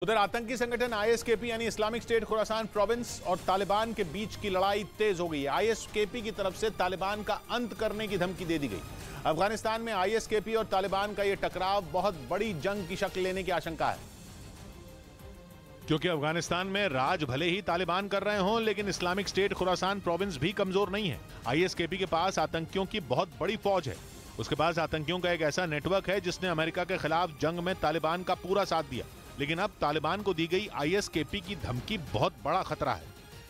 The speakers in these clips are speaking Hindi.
उधर आतंकी संगठन आईएसकेपी यानी इस्लामिक स्टेट खुरासान प्रोविंस और तालिबान के बीच की लड़ाई तेज हो गई है। आईएसकेपी की तरफ से तालिबान का अंत करने की धमकी दे दी गई। अफगानिस्तान में आईएसकेपी और तालिबान का यह टकराव बहुत बड़ी जंग की शक्ल लेने की आशंका है, क्योंकि अफगानिस्तान में राज भले ही तालिबान कर रहे हों, लेकिन इस्लामिक स्टेट खुरासान प्रोविंस भी कमजोर नहीं है। आईएसकेपी के पास आतंकियों की बहुत बड़ी फौज है। उसके पास आतंकियों का एक ऐसा नेटवर्क है जिसने अमेरिका के खिलाफ जंग में तालिबान का पूरा साथ दिया। लेकिन अब तालिबान को दी गई आईएसकेपी की धमकी बहुत बड़ा खतरा है।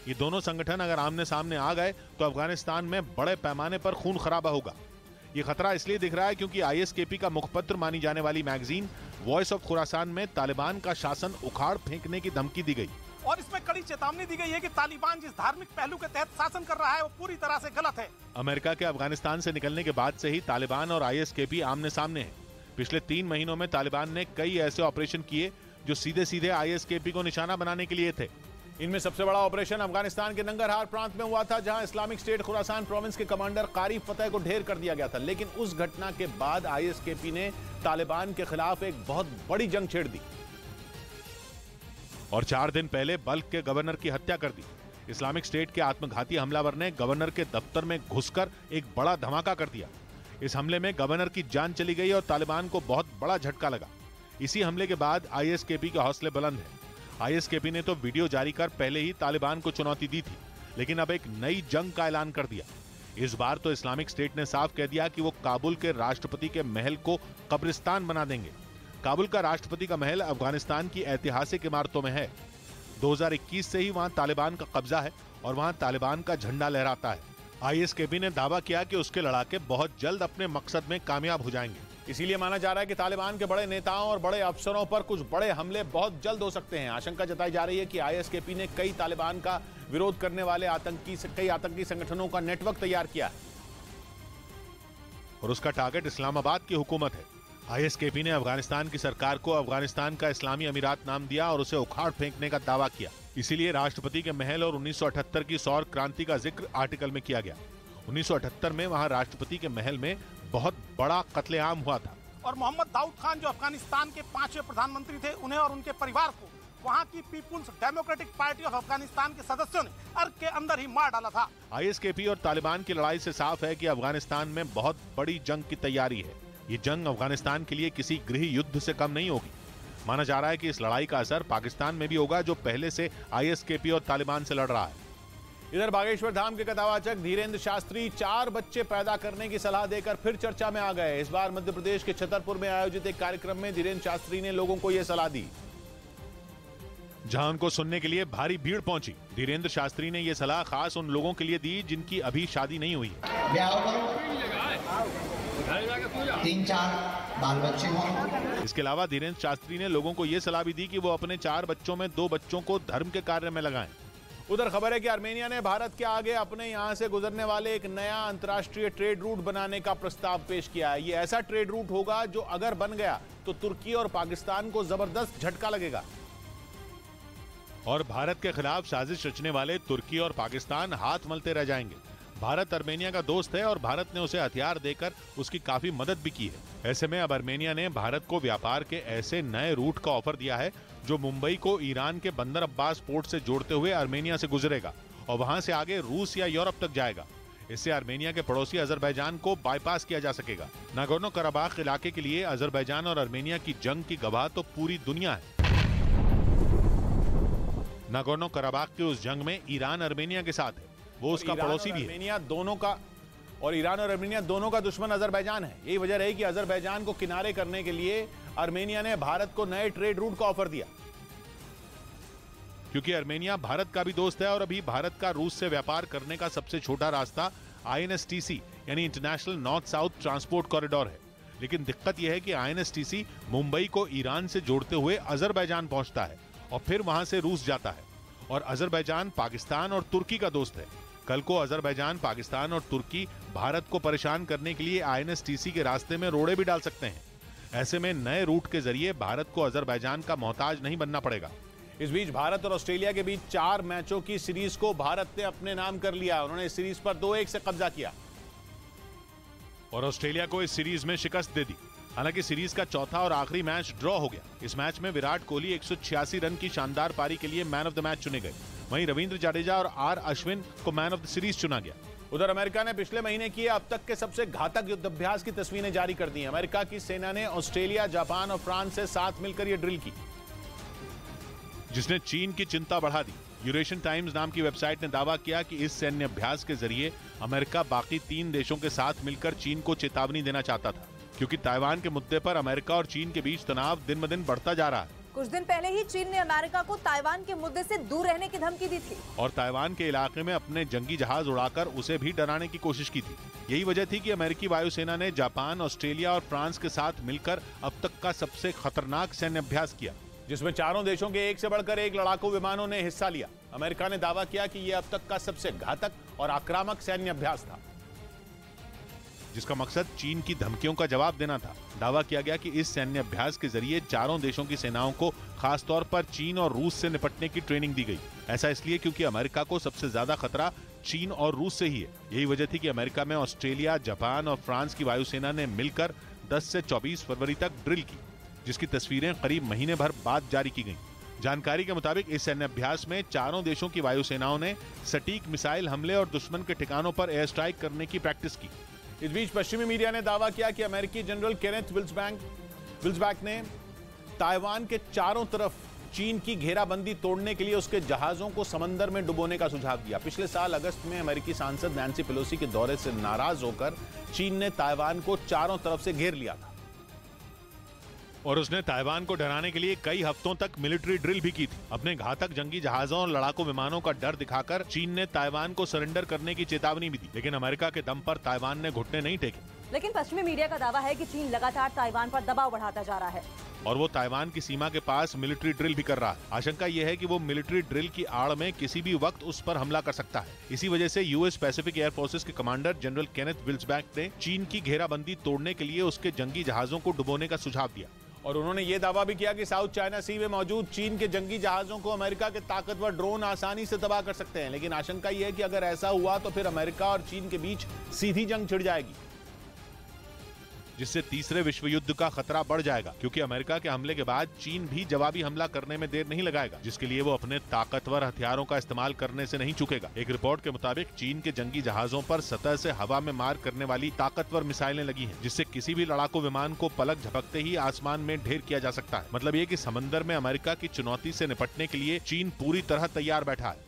ये दोनों संगठन अगर आमने सामने आ गए तो अफगानिस्तान में बड़े पैमाने पर खून खराबा होगा। ये खतरा इसलिए दिख रहा है क्योंकि आईएसकेपी का मुखपत्र मानी जाने वाली मैगजीन वॉइस ऑफ खुरासान में तालिबान का शासन उखाड़ फेंकने की धमकी दी गई और इसमें कड़ी चेतावनी दी गई है कि तालिबान जिस धार्मिक पहलू के तहत शासन कर रहा है वो पूरी तरह से गलत है। अमेरिका के अफगानिस्तान से निकलने के बाद से ही तालिबान और आईएसकेपी आमने सामने हैं। पिछले 3 महीनों में तालिबान ने कई ऐसे ऑपरेशन किए जो सीधे सीधे आईएसकेपी को निशाना बनाने के लिए थे। इनमें सबसे बड़ा ऑपरेशन अफगानिस्तान के नंगरहार प्रांत में हुआ था, जहां इस्लामिक स्टेट खुरासान प्रोविंस के कमांडर कारी फतेह को ढेर कर दिया गया था। लेकिन उस घटना के बाद आईएसकेपी ने तालिबान के खिलाफ एक बहुत बड़ी जंग छेड़ दी और 4 दिन पहले बल्ख के गवर्नर की हत्या कर दी। इस्लामिक स्टेट के आत्मघाती हमलावर ने गवर्नर के दफ्तर में घुसकर एक बड़ा धमाका कर दिया। इस हमले में गवर्नर की जान चली गई और तालिबान को बहुत बड़ा झटका लगा। इसी हमले के बाद आईएसकेपी के हौसले बुलंद हैं। आईएसकेपी ने तो वीडियो जारी कर पहले ही तालिबान को चुनौती दी थी, लेकिन अब एक नई जंग का ऐलान कर दिया। इस बार तो इस्लामिक स्टेट ने साफ कह दिया कि वो काबुल के राष्ट्रपति के महल को कब्रिस्तान बना देंगे। काबुल का राष्ट्रपति का महल अफगानिस्तान की ऐतिहासिक इमारतों में है। 2021 से ही वहां तालिबान का कब्जा है और वहां तालिबान का झंडा लहराता है। आईएसकेपी ने दावा किया कि उसके लड़ाके बहुत जल्द अपने मकसद में कामयाब हो जाएंगे। इसीलिए माना जा रहा है कि तालिबान के बड़े नेताओं और बड़े अफसरों पर कुछ बड़े हमले बहुत जल्द हो सकते हैं। आशंका जताई जा रही है कि आईएसकेपी ने कई तालिबान का विरोध करने वाले कई आतंकी संगठनों का नेटवर्क तैयार किया है और उसका टारगेट इस्लामाबाद की हुकूमत है। आईएसकेपी ने अफगानिस्तान की सरकार को अफगानिस्तान का इस्लामी अमीरात नाम दिया और उसे उखाड़ फेंकने का दावा किया। इसीलिए राष्ट्रपति के महल और 1978 की सौर क्रांति का जिक्र आर्टिकल में किया गया। 1978 में वहां राष्ट्रपति के महल में बहुत बड़ा कत्लेआम हुआ था और मोहम्मद दाऊद खान जो अफगानिस्तान के 5वें प्रधानमंत्री थे, उन्हें और उनके परिवार को वहां की people's democratic party of Afghanistan के सदस्यों ने अर्ग के अंदर ही मार डाला था। आईएसकेपी और तालिबान की लड़ाई से साफ है कि अफगानिस्तान में बहुत बड़ी जंग की तैयारी है। ये जंग अफगानिस्तान के लिए किसी गृह युद्ध से कम नहीं होगी। माना जा रहा है कि इस लड़ाई का असर पाकिस्तान में भी होगा, जो पहले से आईएसकेपी और तालिबान से लड़ रहा है। इधर बागेश्वर धाम के कथावाचक धीरेन्द्र शास्त्री 4 बच्चे पैदा करने की सलाह देकर फिर चर्चा में आ गए। इस बार मध्य प्रदेश के छतरपुर में आयोजित एक कार्यक्रम में धीरेन्द्र शास्त्री ने लोगों को यह सलाह दी, जहां उनको सुनने के लिए भारी भीड़ पहुंची। धीरेन्द्र शास्त्री ने यह सलाह खास उन लोगों के लिए दी जिनकी अभी शादी नहीं हुई है। 3-4 बाल बच्चे हों। इसके अलावा धीरेन्द्र शास्त्री ने लोगों को यह सलाह भी दी कि वो अपने 4 बच्चों में 2 बच्चों को धर्म के कार्य में लगाएं। उधर खबर है कि आर्मेनिया ने भारत के आगे अपने यहां से गुजरने वाले एक नया अंतर्राष्ट्रीय ट्रेड रूट बनाने का प्रस्ताव पेश किया है। ये ऐसा ट्रेड रूट होगा जो अगर बन गया तो तुर्की और पाकिस्तान को जबरदस्त झटका लगेगा और भारत के खिलाफ साजिश रचने वाले तुर्की और पाकिस्तान हाथ मलते रह जाएंगे। भारत आर्मेनिया का दोस्त है और भारत ने उसे हथियार देकर उसकी काफी मदद भी की है। ऐसे में अब आर्मेनिया ने भारत को व्यापार के ऐसे नए रूट का ऑफर दिया है जो मुंबई को ईरान के बंदर अब्बास पोर्ट से जोड़ते हुए आर्मेनिया से गुजरेगा और वहां से आगे रूस या यूरोप तक जाएगा। इससे आर्मेनिया के पड़ोसी अजरबैजान को बाईपास किया जा सकेगा। नागोर्नो कराबाख इलाके के लिए अजरबैजान और आर्मेनिया की जंग की गवाह तो पूरी दुनिया है। नागोर्नो कराबाख की उस जंग में ईरान आर्मेनिया के साथ है, वो उसका पड़ोसी भी है। ईरान और आर्मेनिया दोनों का दुश्मन अजरबैजान है। यही वजह रही कि अजरबैजान को किनारे करने के लिए आर्मेनिया ने भारत को नए ट्रेड रूट का ऑफर दिया, क्योंकि आर्मेनिया भारत का भी दोस्त है और अभी भारत का रूस से व्यापार करने का सबसे छोटा रास्ता आईएनएसटीसी यानी international north south transport corridor है। लेकिन दिक्कत यह है कि आईएनएसटीसी मुंबई को ईरान से जोड़ते हुए अजरबैजान पहुंचता है और फिर वहां से रूस जाता है और अजरबैजान पाकिस्तान और तुर्की का दोस्त है। कल को अजरबैजान, पाकिस्तान और तुर्की भारत को परेशान करने के लिए आईएनएसटीसी के रास्ते में रोड़े भी डाल सकते हैं। ऐसे में नए रूट के जरिए भारत को अजरबैजान का मोहताज नहीं बनना पड़ेगा। इस बीच भारत और ऑस्ट्रेलिया के बीच 4 मैचों की सीरीज को भारत ने अपने नाम कर लिया। उन्होंने इस सीरीज पर 2-1 से कब्जा किया और ऑस्ट्रेलिया को इस सीरीज में शिकस्त दे दी। हालांकि सीरीज का चौथा और आखिरी मैच ड्रॉ हो गया। इस मैच में विराट कोहली 186 रन की शानदार पारी के लिए मैन ऑफ द मैच चुने गए। वहीं रविंद्र जाडेजा और आर अश्विन को मैन ऑफ द सीरीज चुना गया। उधर अमेरिका ने पिछले महीने किए अब तक के सबसे घातक युद्धाभ्यास की तस्वीरें जारी कर दी हैं। अमेरिका की सेना ने ऑस्ट्रेलिया, जापान और फ्रांस से साथ मिलकर यह ड्रिल की, जिसने चीन की चिंता बढ़ा दी। यूरेशियन टाइम्स नाम की वेबसाइट ने दावा किया कि इस सैन्य अभ्यास के जरिए अमेरिका बाकी 3 देशों के साथ मिलकर चीन को चेतावनी देना चाहता था, क्योंकि ताइवान के मुद्दे पर अमेरिका और चीन के बीच तनाव दिन ब दिन बढ़ता जा रहा है। कुछ दिन पहले ही चीन ने अमेरिका को ताइवान के मुद्दे से दूर रहने की धमकी दी थी और ताइवान के इलाके में अपने जंगी जहाज उड़ाकर उसे भी डराने की कोशिश की थी। यही वजह थी कि अमेरिकी वायुसेना ने जापान, ऑस्ट्रेलिया और फ्रांस के साथ मिलकर अब तक का सबसे खतरनाक सैन्य अभ्यास किया, जिसमें चारों देशों के एक से बढ़कर एक लड़ाकू विमानों ने हिस्सा लिया। अमेरिका ने दावा किया कि यह अब तक का सबसे घातक और आक्रामक सैन्य अभ्यास था, जिसका मकसद चीन की धमकियों का जवाब देना था। दावा किया गया कि इस सैन्य अभ्यास के जरिए चारों देशों की सेनाओं को खासतौर पर चीन और रूस से निपटने की ट्रेनिंग दी गई। ऐसा इसलिए क्योंकि अमेरिका को सबसे ज्यादा खतरा चीन और रूस से ही है। यही वजह थी कि अमेरिका में ऑस्ट्रेलिया, जापान और फ्रांस की वायुसेना ने मिलकर 10 से 24 फरवरी तक ड्रिल की, जिसकी तस्वीरें करीब महीने भर बाद जारी की गईं। जानकारी के मुताबिक इस सैन्य अभ्यास में चारों देशों की वायुसेनाओं ने सटीक मिसाइल हमले और दुश्मन के ठिकानों पर एयर स्ट्राइक करने की प्रैक्टिस की। इस बीच पश्चिमी मीडिया ने दावा किया कि अमेरिकी जनरल केनेथ विल्सबैक ने ताइवान के चारों तरफ चीन की घेराबंदी तोड़ने के लिए उसके जहाजों को समंदर में डुबोने का सुझाव दिया। पिछले साल अगस्त में अमेरिकी सांसद नैन्सी पेलोसी के दौरे से नाराज होकर चीन ने ताइवान को चारों तरफ से घेर लिया था और उसने ताइवान को डराने के लिए कई हफ्तों तक मिलिट्री ड्रिल भी की थी। अपने घातक जंगी जहाजों और लड़ाकू विमानों का डर दिखाकर चीन ने ताइवान को सरेंडर करने की चेतावनी भी दी, लेकिन अमेरिका के दम पर ताइवान ने घुटने नहीं टेके। लेकिन पश्चिमी मीडिया का दावा है कि चीन लगातार ताइवान पर दबाव बढ़ाता जा रहा है और वो ताइवान की सीमा के पास मिलिट्री ड्रिल भी कर रहा है। आशंका यह है कि वो मिलिट्री ड्रिल की आड़ में किसी भी वक्त उस पर हमला कर सकता है। इसी वजह से यूएस पैसिफिक एयर फोर्सेस के कमांडर जनरल केनेथ विल्सबैक ने चीन की घेराबंदी तोड़ने के लिए उसके जंगी जहाजों को डुबोने का सुझाव दिया और उन्होंने ये दावा भी किया कि साउथ चाइना सी में मौजूद चीन के जंगी जहाजों को अमेरिका के ताकतवर ड्रोन आसानी से तबाह कर सकते हैं। लेकिन आशंका यह है कि अगर ऐसा हुआ तो फिर अमेरिका और चीन के बीच सीधी जंग छिड़ जाएगी, जिससे तीसरे विश्व युद्ध का खतरा बढ़ जाएगा, क्योंकि अमेरिका के हमले के बाद चीन भी जवाबी हमला करने में देर नहीं लगाएगा, जिसके लिए वो अपने ताकतवर हथियारों का इस्तेमाल करने से नहीं चूकेगा। एक रिपोर्ट के मुताबिक चीन के जंगी जहाजों पर सतह से हवा में मार करने वाली ताकतवर मिसाइलें लगी हैं, जिससे किसी भी लड़ाकू विमान को पलक झपकते ही आसमान में ढेर किया जा सकता है। मतलब ये कि समंदर में अमेरिका की चुनौती से निपटने के लिए चीन पूरी तरह तैयार बैठा है।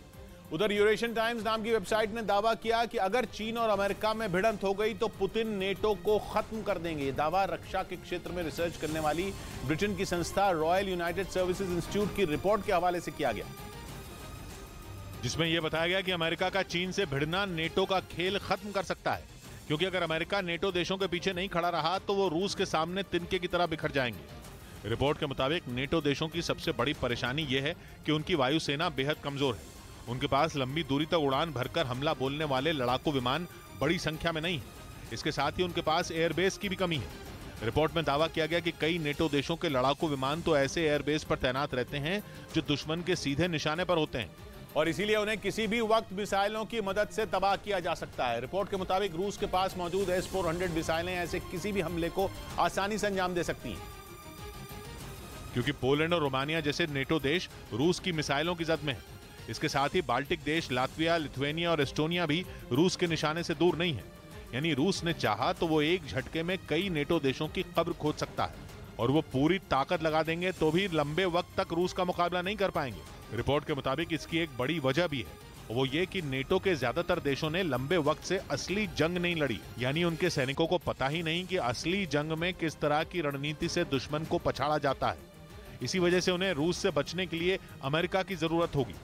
उधर यूरेशियन टाइम्स नाम की वेबसाइट ने दावा किया कि अगर चीन और अमेरिका में भिड़ंत हो गई तो पुतिन नेटो को खत्म कर देंगे। ये दावा रक्षा के क्षेत्र में रिसर्च करने वाली ब्रिटेन की संस्था रॉयल यूनाइटेड सर्विसेज इंस्टीट्यूट की रिपोर्ट के हवाले से किया गया, जिसमें यह बताया गया कि अमेरिका का चीन से भिड़ना नेटो का खेल खत्म कर सकता है, क्योंकि अगर अमेरिका नेटो देशों के पीछे नहीं खड़ा रहा तो वो रूस के सामने तिनके की तरह बिखर जाएंगे। रिपोर्ट के मुताबिक नेटो देशों की सबसे बड़ी परेशानी यह है कि उनकी वायुसेना बेहद कमजोर है। उनके पास लंबी दूरी तक उड़ान भरकर हमला बोलने वाले लड़ाकू विमान बड़ी संख्या में नहीं है। इसके साथ ही उनके पास एयरबेस की भी कमी है। रिपोर्ट में दावा किया गया कि कई नेटो देशों के लड़ाकू विमान तो ऐसे एयरबेस पर तैनात रहते हैं जो दुश्मन के सीधे निशाने पर होते हैं और इसीलिए उन्हें किसी भी वक्त मिसाइलों की मदद से तबाह किया जा सकता है। रिपोर्ट के मुताबिक रूस के पास मौजूद S-400 मिसाइलें ऐसे किसी भी हमले को आसानी से अंजाम दे सकती हैं, क्योंकि पोलैंड और रोमानिया जैसे नेटो देश रूस की मिसाइलों की जद में है। इसके साथ ही बाल्टिक देश लातविया, लिथुआनिया और एस्टोनिया भी रूस के निशाने से दूर नहीं है। यानी रूस ने चाहा तो वो एक झटके में कई नेटो देशों की कब्र खोद सकता है और वो पूरी ताकत लगा देंगे तो भी लंबे वक्त तक रूस का मुकाबला नहीं कर पाएंगे। रिपोर्ट के मुताबिक इसकी एक बड़ी वजह भी है, वो ये कि नेटो के ज्यादातर देशों ने लंबे वक्त से असली जंग नहीं लड़ी, यानी उनके सैनिकों को पता ही नहीं कि असली जंग में किस तरह की रणनीति से दुश्मन को पछाड़ा जाता है। इसी वजह से उन्हें रूस से बचने के लिए अमेरिका की जरूरत होगी।